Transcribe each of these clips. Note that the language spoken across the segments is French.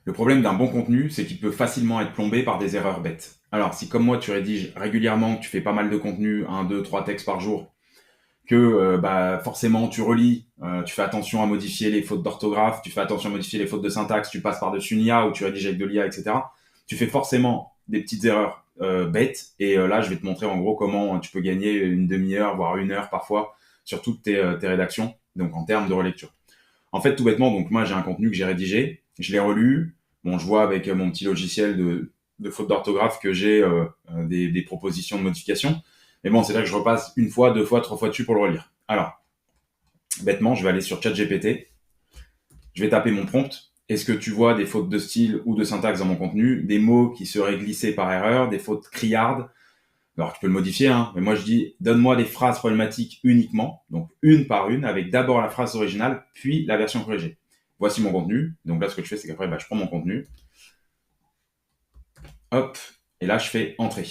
Le problème d'un bon contenu, c'est qu'il peut facilement être plombé par des erreurs bêtes. Alors, si comme moi, tu rédiges régulièrement, que tu fais pas mal de contenu, un, deux, trois textes par jour, que forcément tu relis, tu fais attention à modifier les fautes d'orthographe, tu fais attention à modifier les fautes de syntaxe, tu passes par-dessus une IA ou tu rédiges avec de l'IA, etc. Tu fais forcément des petites erreurs bêtes. Et là, je vais te montrer en gros comment tu peux gagner une demi-heure, voire une heure parfois, sur toutes tes rédactions, donc en termes de relecture. En fait, tout bêtement, donc moi j'ai un contenu que j'ai rédigé, je l'ai relu, bon, je vois avec mon petit logiciel de fautes d'orthographe que j'ai des propositions de modification. Mais bon, c'est là que je repasse une fois, deux fois, trois fois dessus pour le relire. Alors, bêtement, je vais aller sur ChatGPT, je vais taper mon prompt. Est-ce que tu vois des fautes de style ou de syntaxe dans mon contenu, des mots qui seraient glissés par erreur, des fautes criardes? Alors, tu peux le modifier, hein, mais moi je dis, donne-moi des phrases problématiques uniquement, donc une par une, avec d'abord la phrase originale, puis la version corrigée. Voici mon contenu. Donc là, ce que je fais, c'est qu'après, je prends mon contenu, hop, et là, je fais entrée.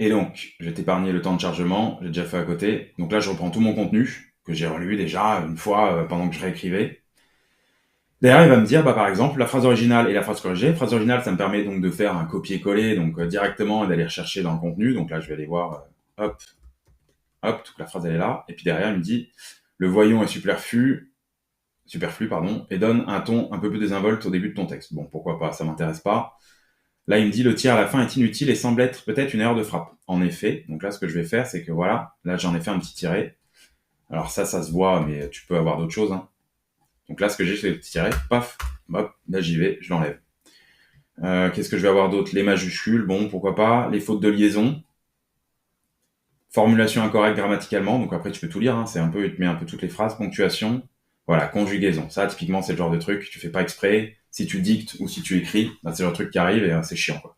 Et donc, je vais t'épargner le temps de chargement, j'ai déjà fait à côté. Donc là, je reprends tout mon contenu, que j'ai relu déjà une fois pendant que je réécrivais. Derrière, il va me dire, par exemple, la phrase originale et la phrase corrigée. La phrase originale, ça me permet donc de faire un copier-coller, donc directement, et d'aller rechercher dans le contenu. Donc là, je vais aller voir, hop, hop, toute la phrase, elle est là. Et puis derrière, il me dit, le voyant est superflu, pardon, et donne un ton un peu plus désinvolte au début de ton texte. Bon, pourquoi pas, ça m'intéresse pas. Là, il me dit le tir à la fin est inutile et semble être peut-être une erreur de frappe. En effet, donc là, ce que je vais faire, c'est que voilà, là, j'en ai fait un petit tiré. Alors ça se voit, mais tu peux avoir d'autres choses, hein. Donc là, ce que j'ai, c'est le petit tiré, paf, hop, là, j'y vais, je l'enlève. Qu'est-ce que je vais avoir d'autre? Les majuscules, bon, pourquoi pas. Les fautes de liaison. Formulation incorrecte grammaticalement, donc après, tu peux tout lire, hein. C'est un peu, il te met un peu toutes les phrases, ponctuation. Voilà, conjugaison. Ça, typiquement, c'est le genre de truc, tu fais pas exprès. Si tu dictes ou si tu écris, c'est le genre de truc qui arrive et c'est chiant, quoi.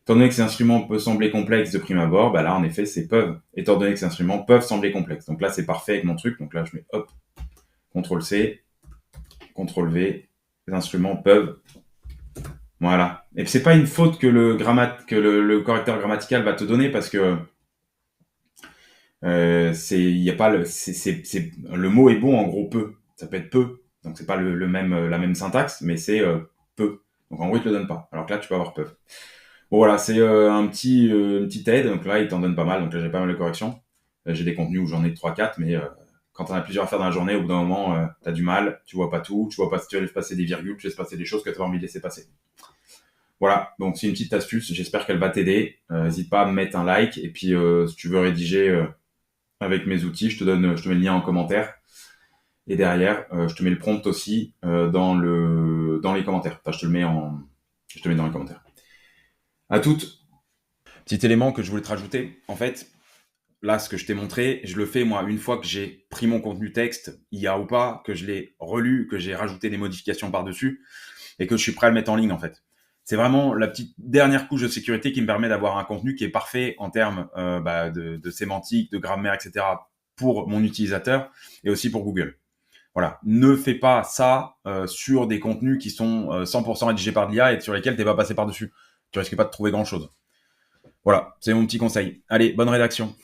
Étant donné que ces instruments peuvent sembler complexes de prime abord, là, en effet, c'est peuvent. Étant donné que ces instruments peuvent sembler complexes. Donc là, c'est parfait avec mon truc. Donc là, je mets hop, CTRL-C, CTRL-V. Les instruments peuvent. Voilà. Et c'est pas une faute que le correcteur grammatical va te donner parce que y a pas le mot est bon en gros peu. Ça peut être peu. Donc c'est pas le même, la même syntaxe, mais c'est peu. Donc en gros, il te le donne pas. Alors que là, tu peux avoir peu. Bon voilà, c'est une petite aide. Donc là, il t'en donne pas mal. Donc là, j'ai pas mal de corrections. J'ai des contenus où j'en ai 3-4, mais quand t'en as plusieurs à faire dans la journée, au bout d'un moment, t'as du mal, tu vois pas tout, tu vois pas si tu laisses passer des virgules, tu laisses passer des choses que t'as pas envie de laisser passer. Voilà, donc c'est une petite astuce, j'espère qu'elle va t'aider. N'hésite pas à me mettre un like, et puis si tu veux rédiger avec mes outils, je te mets le lien en commentaire. Et derrière, je te mets le prompt aussi dans les commentaires. Enfin, je te mets dans les commentaires. À toutes. Petit élément que je voulais te rajouter, en fait, là, ce que je t'ai montré, je le fais moi une fois que j'ai pris mon contenu texte, IA ou pas, que je l'ai relu, que j'ai rajouté des modifications par-dessus, et que je suis prêt à le mettre en ligne, en fait. C'est vraiment la petite dernière couche de sécurité qui me permet d'avoir un contenu qui est parfait en termes de sémantique, de grammaire, etc. pour mon utilisateur et aussi pour Google. Voilà, ne fais pas ça sur des contenus qui sont 100% rédigés par de l'IA et sur lesquels t'es pas passé par-dessus. Tu risques pas de trouver grand-chose. Voilà, c'est mon petit conseil. Allez, bonne rédaction.